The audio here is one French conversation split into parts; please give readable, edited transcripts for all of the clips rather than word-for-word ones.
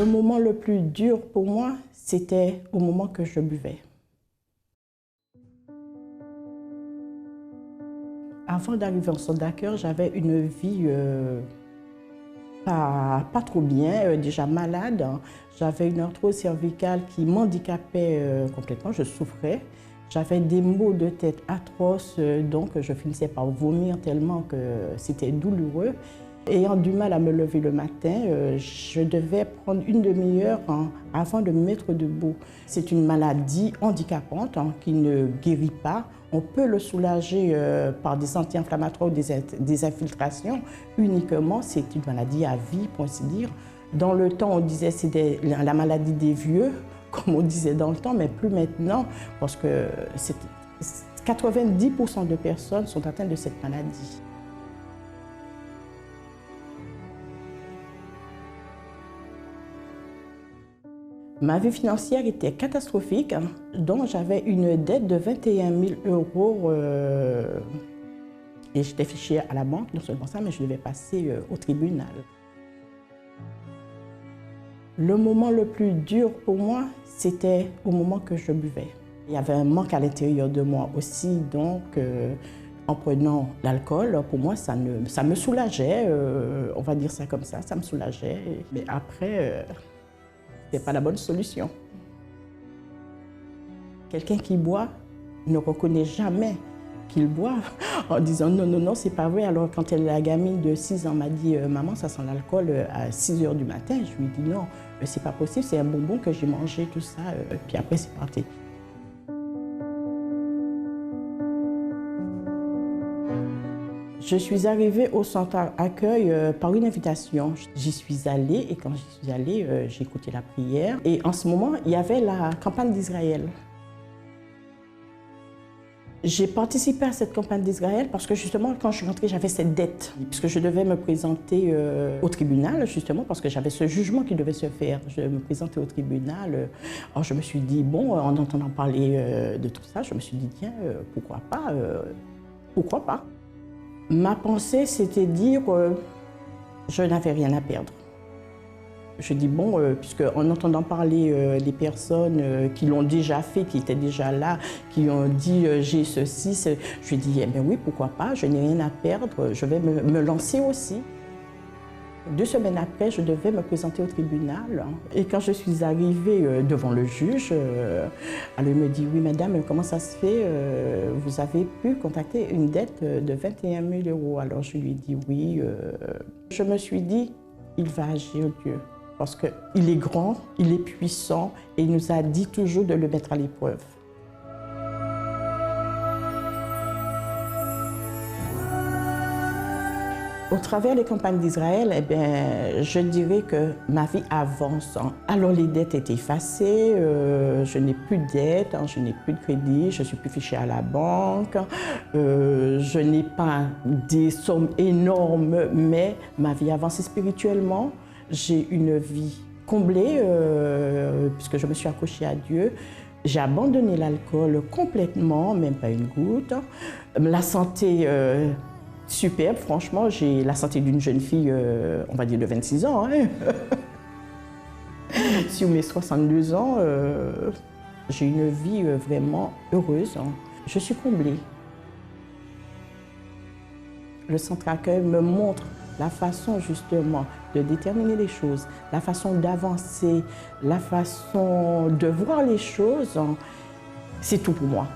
Le moment le plus dur pour moi, c'était au moment que je buvais. Avant d'arriver en centre d'accueil, j'avais une vie pas trop bien, déjà malade. J'avais une arthrose cervicale qui m'handicapait complètement, je souffrais. J'avais des maux de tête atroces, donc je finissais par vomir tellement que c'était douloureux. Ayant du mal à me lever le matin, je devais prendre une demi-heure avant de me mettre debout. C'est une maladie handicapante qui ne guérit pas. On peut le soulager par des anti-inflammatoires ou des infiltrations uniquement. C'est une maladie à vie, pour ainsi dire. Dans le temps, on disait que c'était la maladie des vieux, comme on disait dans le temps, mais plus maintenant, parce que 90% de personnes sont atteintes de cette maladie. Ma vie financière était catastrophique, donc j'avais une dette de 21 000 € et j'étais fichée à la banque, non seulement ça, mais je devais passer au tribunal. Le moment le plus dur pour moi, c'était au moment que je buvais. Il y avait un manque à l'intérieur de moi aussi, donc en prenant l'alcool, pour moi, ça me soulageait, on va dire ça comme ça me soulageait. Mais après, ce n'est pas la bonne solution. Quelqu'un qui boit ne reconnaît jamais qu'il boit en disant non, non, non, c'est pas vrai. Alors quand la gamine de 6 ans m'a dit maman, ça sent l'alcool à 6 h du matin, je lui ai dit non, c'est pas possible, c'est un bonbon que j'ai mangé, tout ça, puis après c'est parti. Je suis arrivée au centre d'accueil par une invitation. J'y suis allée et quand j'y suis allée, j'ai écouté la prière. Et en ce moment, il y avait la campagne d'Israël. J'ai participé à cette campagne d'Israël parce que justement, quand je suis rentrée, j'avais cette dette. Puisque je devais me présenter au tribunal, justement, parce que j'avais ce jugement qui devait se faire. Je devais me présenter au tribunal. Alors je me suis dit, bon, en entendant parler de tout ça, je me suis dit, tiens, pourquoi pas, pourquoi pas. Ma pensée, c'était dire je n'avais rien à perdre. Je dis bon, puisque en entendant parler des personnes qui l'ont déjà fait, qui étaient déjà là, qui ont dit j'ai ceci, je lui ai dit eh bien oui, pourquoi pas, je n'ai rien à perdre, je vais me lancer aussi. 2 semaines après, je devais me présenter au tribunal. Et quand je suis arrivée devant le juge, elle me dit « Oui, madame, comment ça se fait? Vous avez pu contacter une dette de 21 000 €. » Alors je lui ai dit « Oui. » Je me suis dit « Il va agir, Dieu. » Parce qu'il est grand, il est puissant et il nous a dit toujours de le mettre à l'épreuve. Au travers des campagnes d'Israël, eh bien, je dirais que ma vie avance. Alors les dettes étaient effacées, je n'ai plus de dettes, je n'ai plus de crédit, je ne suis plus fichée à la banque, je n'ai pas des sommes énormes, mais ma vie avance spirituellement. J'ai une vie comblée puisque je me suis accrochée à Dieu. J'ai abandonné l'alcool complètement, même pas une goutte. La santé superbe, franchement, j'ai la santé d'une jeune fille, on va dire de 26 ans. Hein. Sur mes 62 ans, j'ai une vie vraiment heureuse. Je suis comblée. Le centre d'accueil me montre la façon justement de déterminer les choses, la façon d'avancer, la façon de voir les choses. C'est tout pour moi.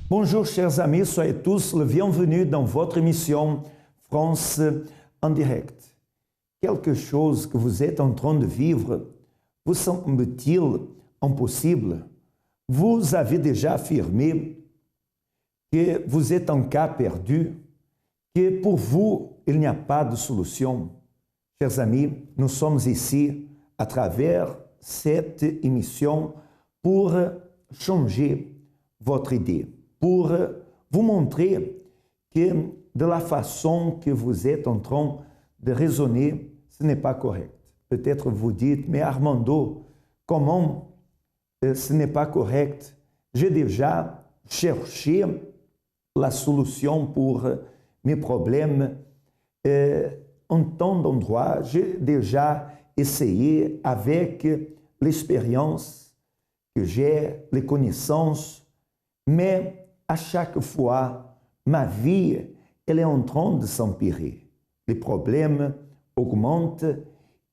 Bonjour chers amis, soyez tous le bienvenue dans votre émission France en direct. Quelque chose que vous êtes en train de vivre vous semble-t-il impossible? Vous avez déjà affirmé que vous êtes en cas perdu, que pour vous il n'y a pas de solution. Chers amis, nous sommes ici à travers cette émission pour changer votre idée, pour vous montrer que de la façon que vous êtes en train de raisonner, ce n'est pas correct. Peut-être vous dites, mais Armando, comment ce n'est pas correct? J'ai déjà cherché la solution pour mes problèmes. En tant d'endroit, j'ai déjà essayé avec l'expérience que j'ai, les connaissances, mais à chaque fois, ma vie, elle est en train de s'empirer. Les problèmes augmentent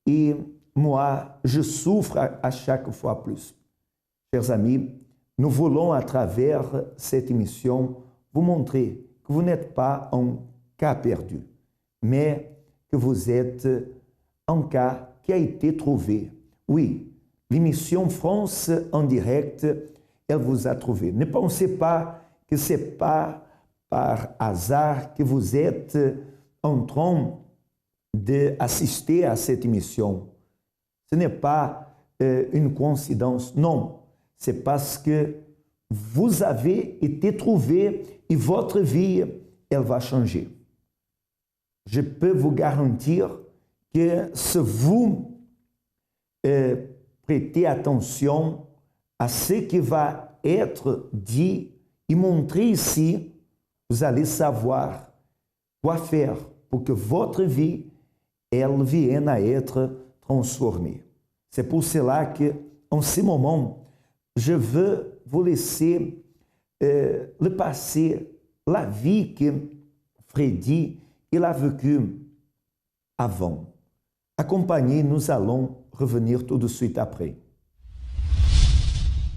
et moi, je souffre à chaque fois plus. Chers amis, nous voulons à travers cette émission vous montrer que vous n'êtes pas un cas perdu, mais que vous êtes un cas qui a été trouvé. Oui, l'émission France en direct, elle vous a trouvé. Ne pensez pas que ce n'est pas par hasard que vous êtes en train d'assister à cette émission. Ce n'est pas une coïncidence, non. C'est parce que vous avez été trouvé et votre vie, elle va changer. Je peux vous garantir que si vous prêtez attention à ce qui va être dit et montré ici, vous allez savoir quoi faire pour que votre vie, elle vienne à être transformée. C'est pour cela que, en ce moment, je veux vous laisser le passé, la vie que Freddy il a vécu avant. Accompagnez, nous allons revenir tout de suite après.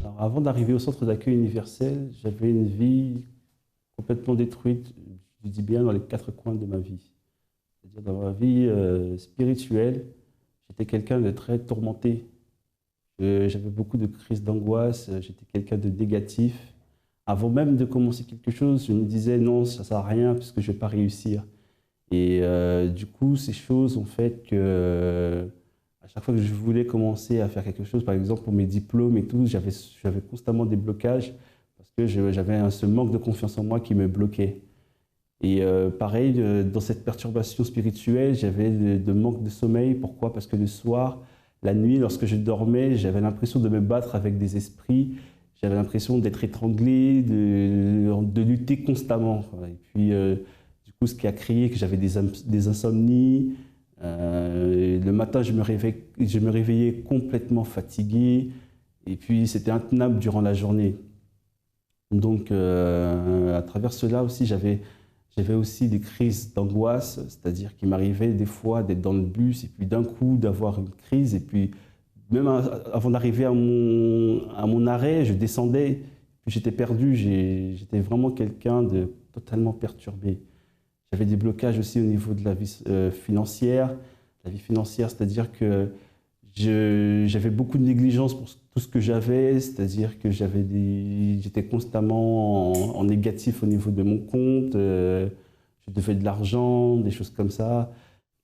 Alors, avant d'arriver au centre d'accueil universel, j'avais une vie complètement détruite, je dis bien dans les 4 coins de ma vie. C'est-à-dire dans ma vie spirituelle, j'étais quelqu'un de très tourmenté. J'avais beaucoup de crises d'angoisse, j'étais quelqu'un de négatif. Avant même de commencer quelque chose, je me disais non, ça ne sert à rien puisque je ne vais pas réussir. Et du coup, ces choses ont fait que à chaque fois que je voulais commencer à faire quelque chose, par exemple pour mes diplômes et tout, j'avais constamment des blocages parce que j'avais ce manque de confiance en moi qui me bloquait. Et pareil, dans cette perturbation spirituelle, j'avais de manque de sommeil. Pourquoi? Parce que le soir, la nuit, lorsque je dormais, j'avais l'impression de me battre avec des esprits. J'avais l'impression d'être étranglé, de lutter constamment. Et puis, du coup, ce qui a créé que j'avais des insomnies. Le matin, je me réveillais complètement fatigué. Et puis, c'était intenable durant la journée. Donc, à travers cela aussi, j'avais aussi des crises d'angoisse, c'est-à-dire qu'il m'arrivait des fois d'être dans le bus et puis d'un coup d'avoir une crise. Et puis, même avant d'arriver à mon arrêt, je descendais, puis j'étais perdu. J'étais vraiment quelqu'un de totalement perturbé. J'avais des blocages aussi au niveau de la vie financière. La vie financière, c'est-à-dire que j'avais beaucoup de négligence pour tout ce que j'avais, c'est-à-dire que j'étais constamment en négatif au niveau de mon compte, je devais de l'argent, des choses comme ça.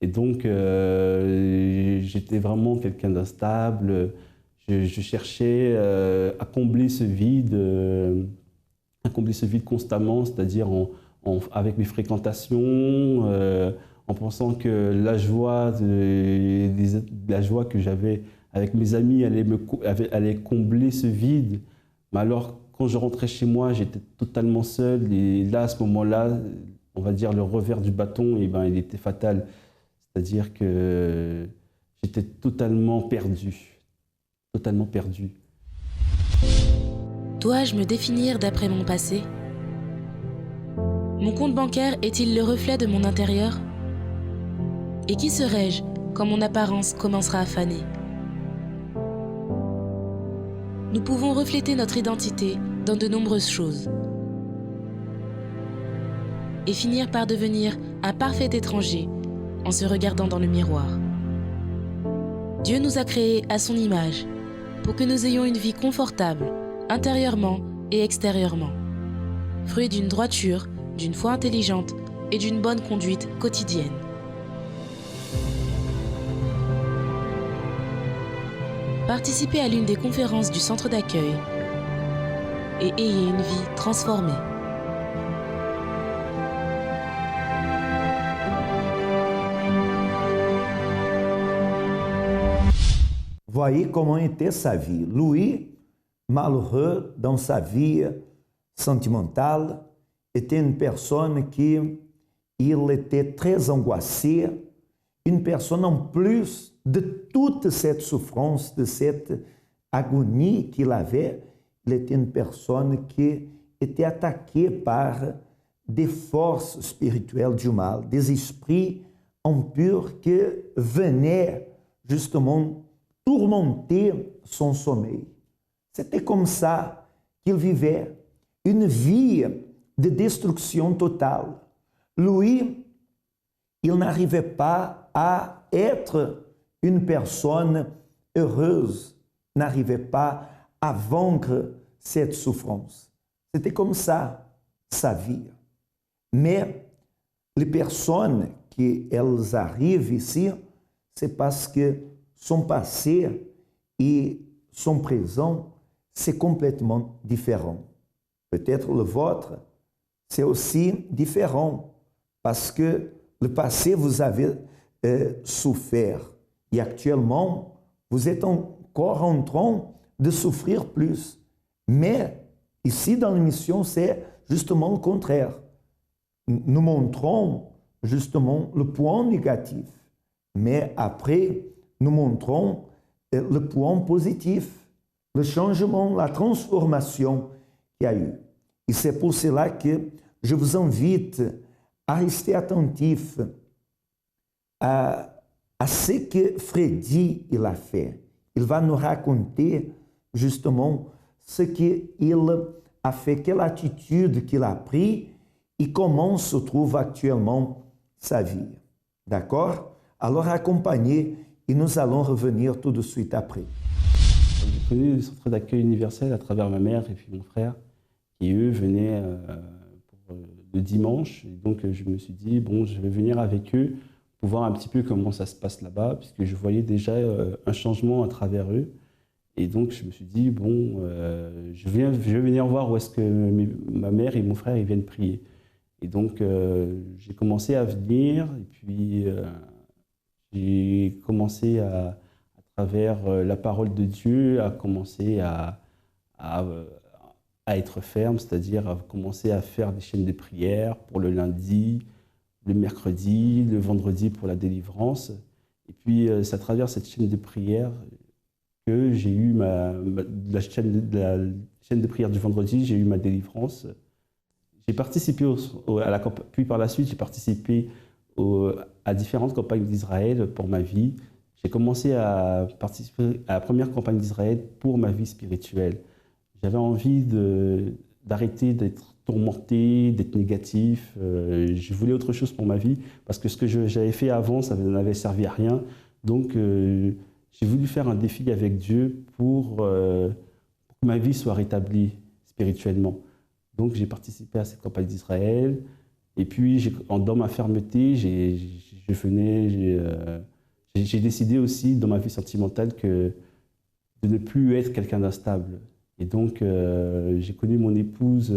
Et donc, j'étais vraiment quelqu'un d'instable. Je cherchais à combler ce vide constamment, c'est-à-dire avec mes fréquentations, en pensant que la joie que j'avais avec mes amis allait combler ce vide. Mais alors, quand je rentrais chez moi, j'étais totalement seul. Et là, à ce moment-là, on va dire le revers du bâton, il était fatal. C'est-à-dire que j'étais totalement perdu. Totalement perdu. Dois-je me définir d'après mon passé? Mon compte bancaire est-il le reflet de mon intérieur? Et qui serai-je quand mon apparence commencera à faner? Nous pouvons refléter notre identité dans de nombreuses choses et finir par devenir un parfait étranger en se regardant dans le miroir. Dieu nous a créés à son image pour que nous ayons une vie confortable, intérieurement et extérieurement, fruit d'une droiture, d'une foi intelligente et d'une bonne conduite quotidienne. Participez à l'une des conférences du centre d'accueil et ayez une vie transformée. Voyez comment était sa vie. Louis, malheureux dans sa vie sentimentale, était une personne qui il était très angoissé, une personne en plus de toute cette souffrance, de cette agonie qu'il avait, il était une personne qui était attaquée par des forces spirituelles du mal, des esprits impurs qui venaient justement tourmenter son sommeil. C'était comme ça qu'il vivait une vie de destruction totale. Lui, il n'arrivait pas à être une personne heureuse, n'arrivait pas à vaincre cette souffrance. C'était comme ça sa vie. Mais les personnes qui elles arrivent ici, c'est parce que son passé et son présent, c'est complètement différent. Peut-être le vôtre, c'est aussi différent parce que le passé, vous avez souffert et actuellement, vous êtes encore en train de souffrir plus. Mais ici, dans l'émission, c'est justement le contraire. Nous montrons justement le point négatif, mais après, nous montrons le point positif, le changement, la transformation qu'il y a eu. Et c'est pour cela que je vous invite à rester attentif à ce que Freddy il a fait. Il va nous raconter justement ce qu'il a fait, quelle attitude qu'il a prise et comment se trouve actuellement sa vie. D'accord? Alors accompagnez et nous allons revenir tout de suite après. J'ai connu le centre d'accueil universel à travers ma mère et puis mon frère, qui eux venaient pour le dimanche. Et donc je me suis dit, bon, je vais venir avec eux pour voir un petit peu comment ça se passe là-bas, puisque je voyais déjà un changement à travers eux. Et donc je me suis dit, bon, je vais venir voir où est-ce que ma mère et mon frère ils viennent prier. Et donc j'ai commencé à venir, et puis j'ai commencé à travers la parole de Dieu, à commencer à être ferme, c'est-à-dire à commencer à faire des chaînes de prière pour le lundi, le mercredi, le vendredi pour la délivrance. Et puis c'est à travers cette chaîne de prière que j'ai eu la chaîne de prière du vendredi, j'ai eu ma délivrance. J'ai participé à la campagne, puis par la suite j'ai participé à différentes campagnes d'Israël pour ma vie. J'ai commencé à participer à la première campagne d'Israël pour ma vie spirituelle. J'avais envie d'arrêter d'être tourmenté, d'être négatif. Je voulais autre chose pour ma vie parce que ce que j'avais fait avant, ça n'avait servi à rien. Donc j'ai voulu faire un défi avec Dieu pour que ma vie soit rétablie spirituellement. Donc j'ai participé à cette campagne d'Israël. Et puis dans ma fermeté, j'ai décidé aussi dans ma vie sentimentale de ne plus être quelqu'un d'instable. Et donc, j'ai connu mon épouse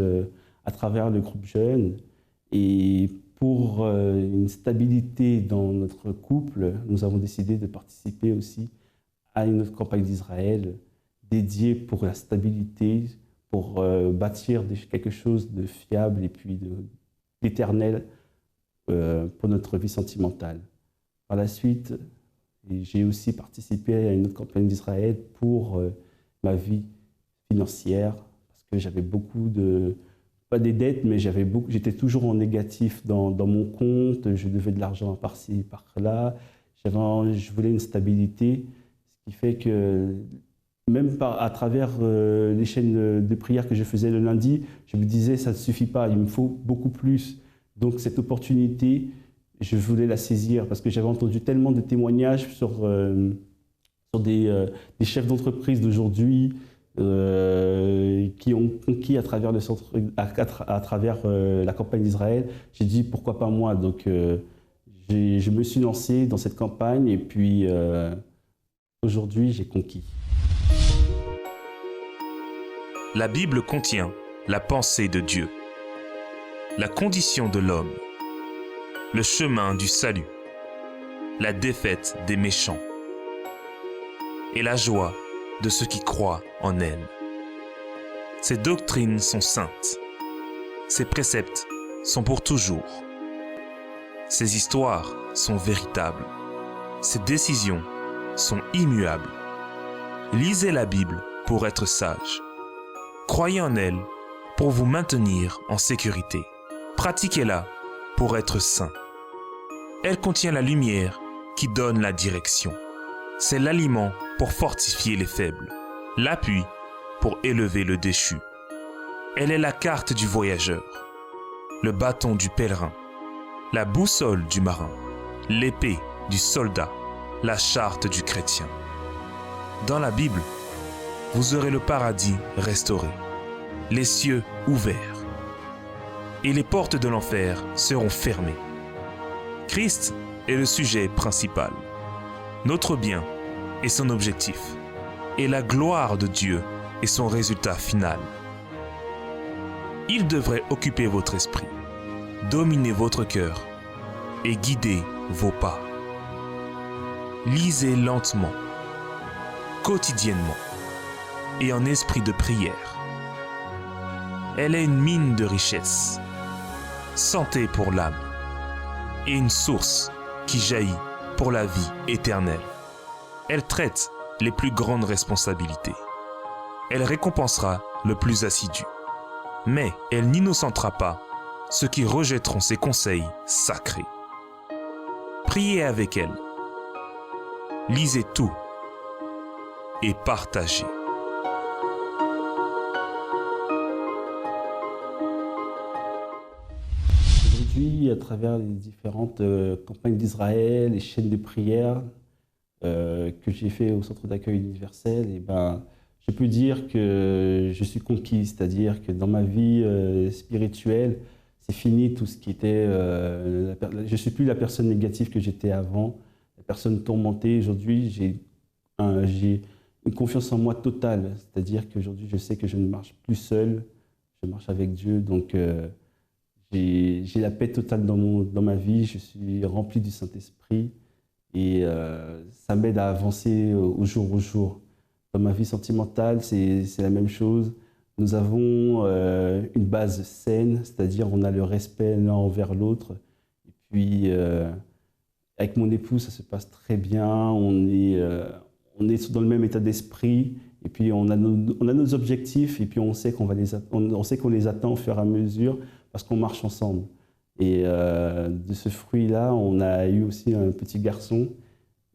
à travers le groupe jeune. Et pour une stabilité dans notre couple, nous avons décidé de participer aussi à une autre campagne d'Israël dédiée pour la stabilité, pour bâtir quelque chose de fiable et puis d'éternel pour notre vie sentimentale. Par la suite, j'ai aussi participé à une autre campagne d'Israël pour ma vie financière, parce que j'avais beaucoup pas des dettes, mais j'étais toujours en négatif dans mon compte, je devais de l'argent par-ci, par-là, je voulais une stabilité, ce qui fait que même à travers les chaînes de prière que je faisais le lundi, je me disais ça ne suffit pas, il me faut beaucoup plus. Donc cette opportunité, je voulais la saisir parce que j'avais entendu tellement de témoignages sur des chefs d'entreprise d'aujourd'hui qui ont conquis à travers à travers la campagne d'Israël. J'ai dit pourquoi pas moi. Donc je me suis lancé dans cette campagne et puis aujourd'hui j'ai conquis. La Bible contient la pensée de Dieu, la condition de l'homme, le chemin du salut, la défaite des méchants et la joie de ceux qui croient en elle. Ces doctrines sont saintes. Ses préceptes sont pour toujours. Ses histoires sont véritables. Ses décisions sont immuables. Lisez la Bible pour être sage. Croyez en elle pour vous maintenir en sécurité. Pratiquez-la pour être saint. Elle contient la lumière qui donne la direction. C'est l'aliment pour fortifier les faibles, l'appui pour élever le déchu. Elle est la carte du voyageur, le bâton du pèlerin, la boussole du marin, l'épée du soldat, la charte du chrétien. Dans la Bible, vous aurez le paradis restauré, les cieux ouverts, et les portes de l'enfer seront fermées. Christ est le sujet principal, notre bien est son objectif, et la gloire de Dieu est son résultat final. Il devrait occuper votre esprit, dominer votre cœur et guider vos pas. Lisez lentement, quotidiennement et en esprit de prière. Elle est une mine de richesse, santé pour l'âme et une source qui jaillit pour la vie éternelle. Elle traite les plus grandes responsabilités. Elle récompensera le plus assidu. Mais elle n'innocentera pas ceux qui rejetteront ses conseils sacrés. Priez avec elle. Lisez tout et partagez. Aujourd'hui, à travers les différentes campagnes d'Israël, les chaînes de prière que j'ai fait au Centre d'accueil universel, je peux dire que je suis conquis, c'est-à-dire que dans ma vie spirituelle, c'est fini tout ce qui était... je ne suis plus la personne négative que j'étais avant, la personne tourmentée. Aujourd'hui, j'ai une confiance en moi totale, c'est-à-dire qu'aujourd'hui, je sais que je ne marche plus seul, je marche avec Dieu, donc j'ai la paix totale dans ma vie, je suis rempli du Saint-Esprit et ça m'aide à avancer au jour au jour. Dans ma vie sentimentale, c'est la même chose. Nous avons une base saine, c'est-à-dire on a le respect l'un envers l'autre. Et puis, avec mon époux, ça se passe très bien. On est dans le même état d'esprit. Et puis, on a nos objectifs. Et puis, on sait qu'on les atteint au fur et à mesure parce qu'on marche ensemble. Et de ce fruit-là, on a eu aussi un petit garçon.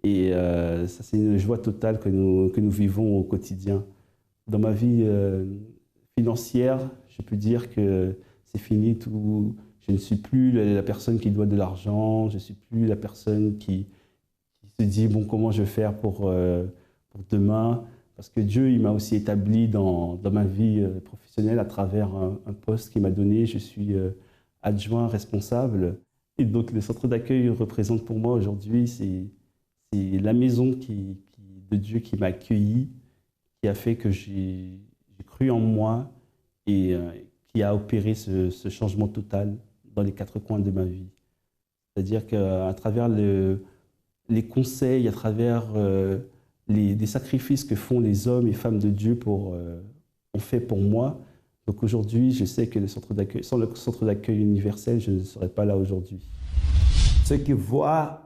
Et ça, c'est une joie totale que nous vivons au quotidien. Dans ma vie financière, je peux dire que c'est fini tout. Je ne suis plus la personne qui doit de l'argent, je ne suis plus la personne qui se dit bon, comment je vais faire pour demain. Parce que Dieu, il m'a aussi établi dans ma vie professionnelle à travers un poste qu'il m'a donné. Je suis adjoint responsable. Et donc, le centre d'accueil représente pour moi aujourd'hui, c'est la maison de Dieu qui m'a accueilli, qui a fait que j'ai cru en moi et qui a opéré ce changement total dans les quatre coins de ma vie. C'est-à-dire qu'à travers les conseils, à travers les sacrifices que font les hommes et femmes de Dieu ont fait pour moi, donc aujourd'hui, je sais que sans le centre d'accueil universel, je ne serais pas là aujourd'hui. Ceux qui voient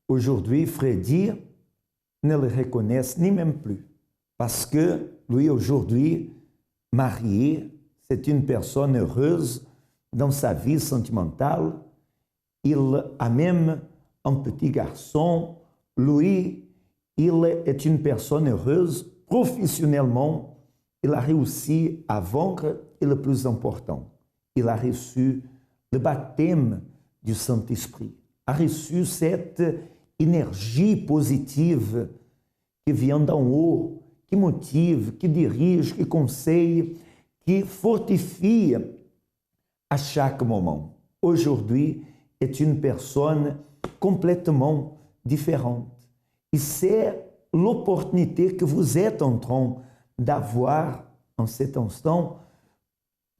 aujourd'hui Freddy ne le reconnaissent ni même plus. Parce que lui, aujourd'hui, marié, c'est une personne heureuse dans sa vie sentimentale. Il a même un petit garçon. Lui, il est une personne heureuse professionnellement. Il a réussi à vaincre et le plus important, il a reçu le baptême du Saint-Esprit, a reçu cette énergie positive qui vient d'en haut, qui motive, qui dirige, qui conseille, qui fortifie à chaque moment. Aujourd'hui, est une personne complètement différente. Et c'est l'opportunité que vous êtes en train d'avoir en cet instant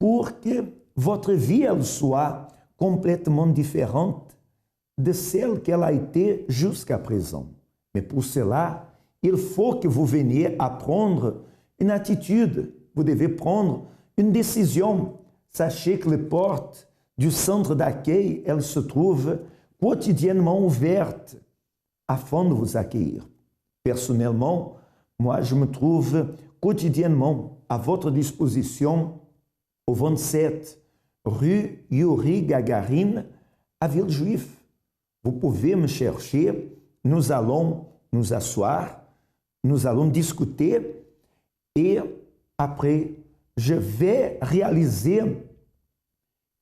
pour que votre vie elle soit complètement différente de celle qu'elle a été jusqu'à présent. Mais pour cela, il faut que vous veniez à prendre une attitude. Vous devez prendre une décision. sachez que les portes du centre d'accueil, elles se trouvent quotidiennement ouvertes afin de vous accueillir. Personnellement, moi, je me trouve quotidiennement à votre disposition au 27 rue Yuri Gagarin, à Villejuif. Vous pouvez me chercher, nous allons nous asseoir, nous allons discuter et après, je vais réaliser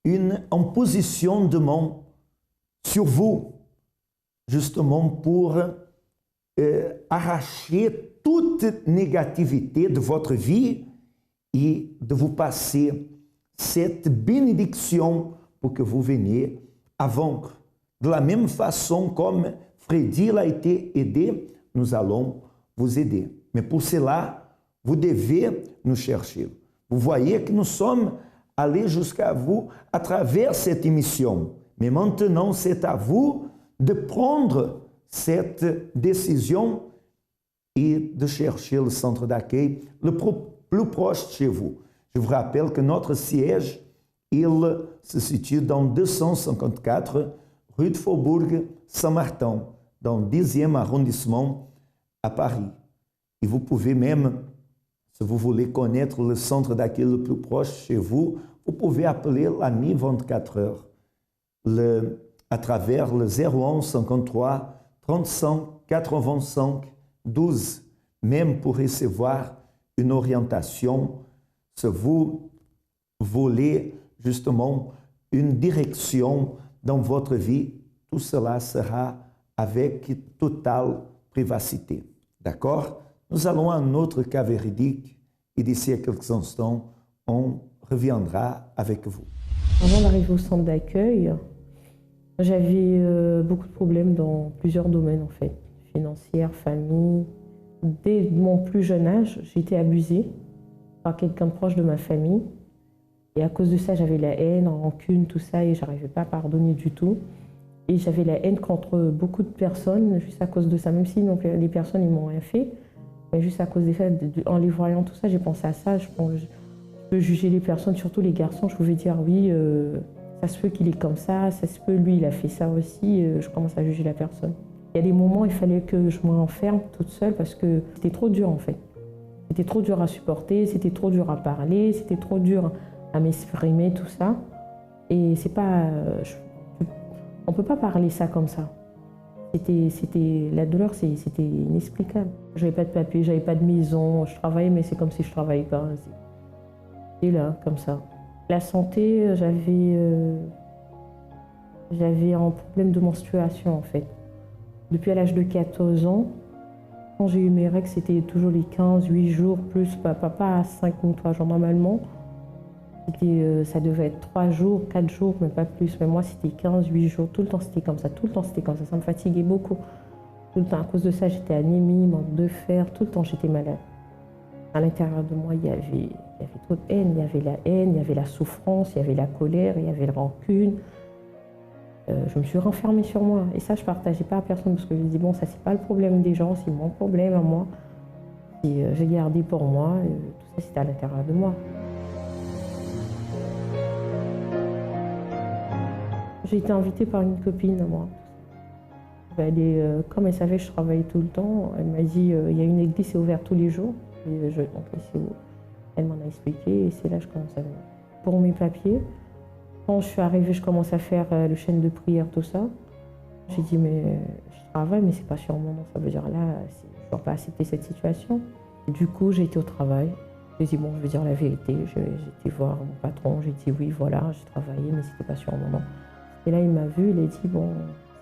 une imposition de main sur vous, justement pour arracher toute négativité de votre vie et de vous passer cette bénédiction pour que vous veniez à vaincre. De la même façon comme Freddy a été aidé, nous allons vous aider. Mais pour cela, vous devez nous chercher. Vous voyez que nous sommes allés jusqu'à vous à travers cette émission. Mais maintenant, c'est à vous de prendre cette décision et de chercher le centre d'accueil le plus proche de chez vous. Je vous rappelle que notre siège, il se situe dans 254 rue de Faubourg Saint-Martin, dans le 10e arrondissement à Paris. Et vous pouvez même, si vous voulez connaître le centre d'accueil le plus proche chez vous, vous pouvez appeler la nuit 24 heures à travers le 01 53 35 85 12, même pour recevoir une orientation. Si vous voulez justement une direction dans votre vie, tout cela sera avec totale privacité. D'accord? Nous allons à un autre cas véridique et d'ici à quelques instants, on reviendra avec vous. Avant d'arriver au centre d'accueil, j'avais beaucoup de problèmes dans plusieurs domaines en fait, financière, famille. Dès mon plus jeune âge, j'ai été abusée par quelqu'un de proche de ma famille. Et à cause de ça, j'avais la haine, rancune, tout ça, et j'arrivais pas à pardonner du tout. Et j'avais la haine contre beaucoup de personnes, juste à cause de ça, même si donc, les personnes, ils m'ont rien fait. Mais juste à cause des faits, en les voyant tout ça, j'ai pensé à ça. Je peux juger les personnes, surtout les garçons. Je pouvais dire oui, ça se peut qu'il est comme ça se peut, lui, il a fait ça aussi. Je commence à juger la personne. Il y a des moments où il fallait que je m'enferme toute seule parce que c'était trop dur en fait. C'était trop dur à supporter, c'était trop dur à parler, c'était trop dur à m'exprimer, tout ça. Et c'est pas... on peut pas parler ça comme ça. La douleur, c'était inexplicable. J'avais pas de papier, j'avais pas de maison, je travaillais, mais c'est comme si je travaillais pas. Et là, comme ça. La santé, j'avais un problème de menstruation en fait. Depuis à l'âge de 14 ans, quand j'ai eu mes règles, c'était toujours les 15, 8 jours, plus, pas à 5 ou 3 jours normalement. Ça devait être 3 jours, 4 jours, mais pas plus. Mais moi, c'était 15, 8 jours. Tout le temps, c'était comme ça. Tout le temps, c'était comme ça. Ça me fatiguait beaucoup. Tout le temps, à cause de ça, j'étais anémie, manque de fer. Tout le temps, j'étais malade. À l'intérieur de moi, il y avait trop de haine. Il y avait la haine, il y avait la souffrance, il y avait la colère, il y avait la rancune. Je me suis renfermée sur moi. Et ça, je ne partageais pas à personne parce que je me dis, bon, ça, c'est pas le problème des gens, c'est mon problème à moi. Et j'ai gardé pour moi. Tout ça, c'était à l'intérieur de moi. J'ai été invitée par une copine à moi. Comme elle savait que je travaillais tout le temps, elle m'a dit il y a une église qui est ouverte tous les jours. Et elle m'en a expliqué et c'est là que je commence à venir. Pour mes papiers, quand je suis arrivée, je commence à faire le chaîne de prière, tout ça. J'ai dit mais je travaille, mais c'est pas sur mon nom. Ça veut dire là, je ne dois pas accepter cette situation. Et du coup, j'ai été au travail. J'ai dit bon, je veux dire la vérité. J'ai été voir mon patron. J'ai dit oui, voilà, j'ai travaillé, mais c'était pas sur mon nom. Et là, il m'a vu, il a dit, bon,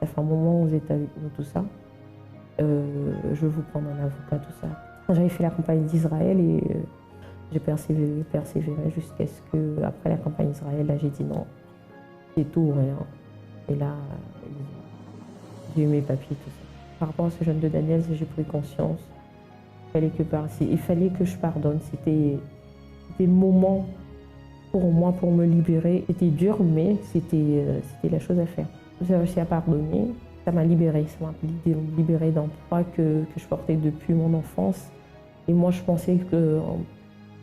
ça fait un moment où vous êtes avec nous, tout ça. Je veux vous prendre un avocat, tout ça. J'avais fait la campagne d'Israël et j'ai persévéré jusqu'à ce que, après la campagne d'Israël, là, j'ai dit non, c'est tout ou rien. Et là, j'ai eu mes papiers, tout ça. Par rapport à ce jeune de Daniel, j'ai pris conscience. Il fallait que je pardonne. C'était le moment pour moi, pour me libérer. C'était dur, mais c'était la chose à faire. J'ai réussi à pardonner. Ça m'a libérée. Ça m'a libérée d'un poids que je portais depuis mon enfance. Et moi, je pensais que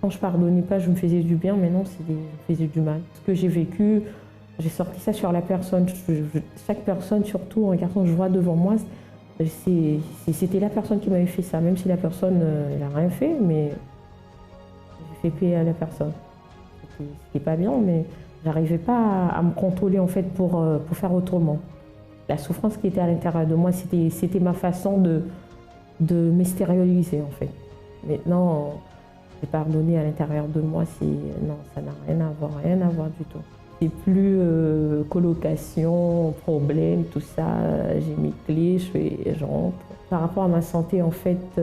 Quand je pardonnais pas, je me faisais du bien, mais non, je me faisais du mal. Ce que j'ai vécu, j'ai sorti ça sur la personne. Chaque personne, surtout un garçon que je vois devant moi, c'était la personne qui m'avait fait ça. Même si la personne, elle n'a rien fait, mais j'ai fait payer à la personne. C'était pas bien, mais j'arrivais pas à me contrôler en fait pour faire autrement. La souffrance qui était à l'intérieur de moi, c'était ma façon de m'extérioriser en fait. Maintenant, j'ai pardonné à l'intérieur de moi, non, ça n'a rien à voir du tout. C'est plus colocation, problème, tout ça. J'ai mes clés, je rentre. Par rapport à ma santé, en fait,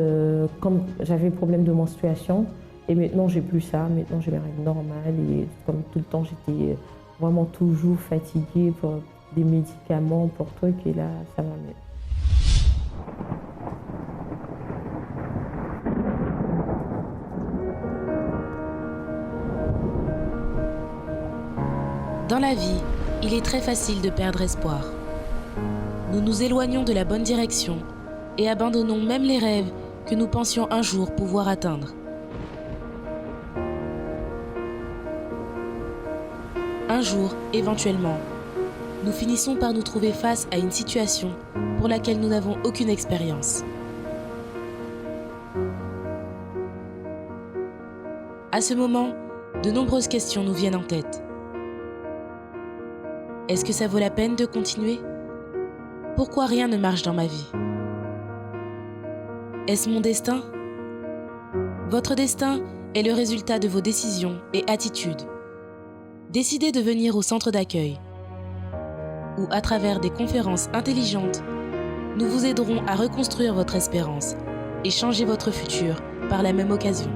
comme j'avais problème de menstruation, et maintenant j'ai plus ça. Maintenant j'ai mes règles normales et comme tout le temps j'étais vraiment toujours fatiguée pour des médicaments, pour trucs, et là ça va mieux. Dans la vie, il est très facile de perdre espoir. Nous nous éloignons de la bonne direction et abandonnons même les rêves que nous pensions un jour pouvoir atteindre. Un jour, éventuellement, nous finissons par nous trouver face à une situation pour laquelle nous n'avons aucune expérience. À ce moment, de nombreuses questions nous viennent en tête. Est-ce que ça vaut la peine de continuer? Pourquoi rien ne marche dans ma vie? Est-ce mon destin? Votre destin est le résultat de vos décisions et attitudes. Décidez de venir au centre d'accueil, où à travers des conférences intelligentes, nous vous aiderons à reconstruire votre espérance et changer votre futur par la même occasion.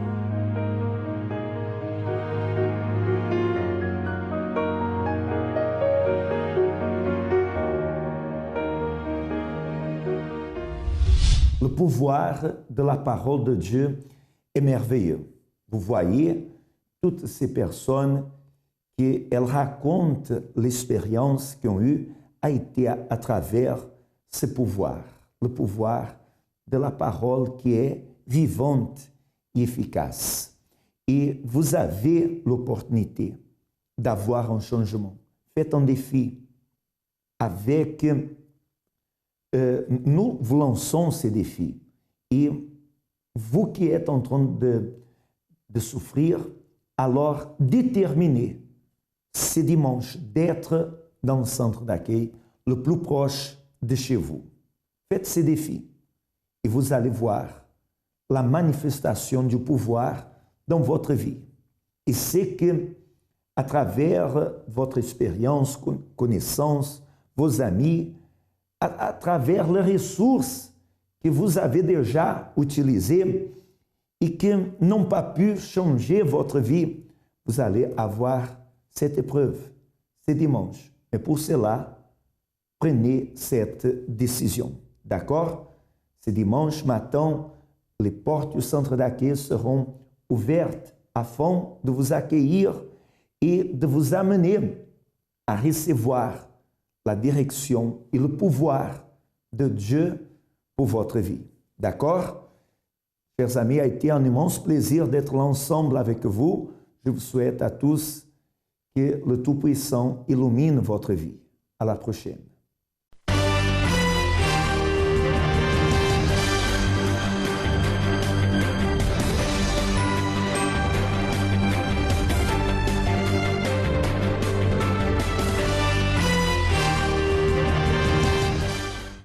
Le pouvoir de la parole de Dieu est merveilleux. Vous voyez, toutes ces personnes qu'elles racontent l'expérience qu'ils ont eue a été à travers ce pouvoir, le pouvoir de la parole qui est vivante et efficace. Et vous avez l'opportunité d'avoir un changement. Faites un défi avec... nous vous lançons ces défis. Et vous qui êtes en train de souffrir, alors déterminez ce dimanche d'être dans le centre d'accueil le plus proche de chez vous. Faites ces défis et vous allez voir la manifestation du pouvoir dans votre vie. Et c'est que, à travers votre expérience, connaissance, vos amis, à travers les ressources que vous avez déjà utilisées et qui n'ont pas pu changer votre vie, vous allez avoir cette épreuve, ce dimanche. Et pour cela, prenez cette décision. D'accord? Ce dimanche matin, les portes du centre d'accueil seront ouvertes afin de vous accueillir et de vous amener à recevoir la direction et le pouvoir de Dieu pour votre vie. D'accord? Chers amis, a été un immense plaisir d'être là ensemble avec vous. Je vous souhaite à tous que le Tout-Puissant illumine votre vie. À la prochaine.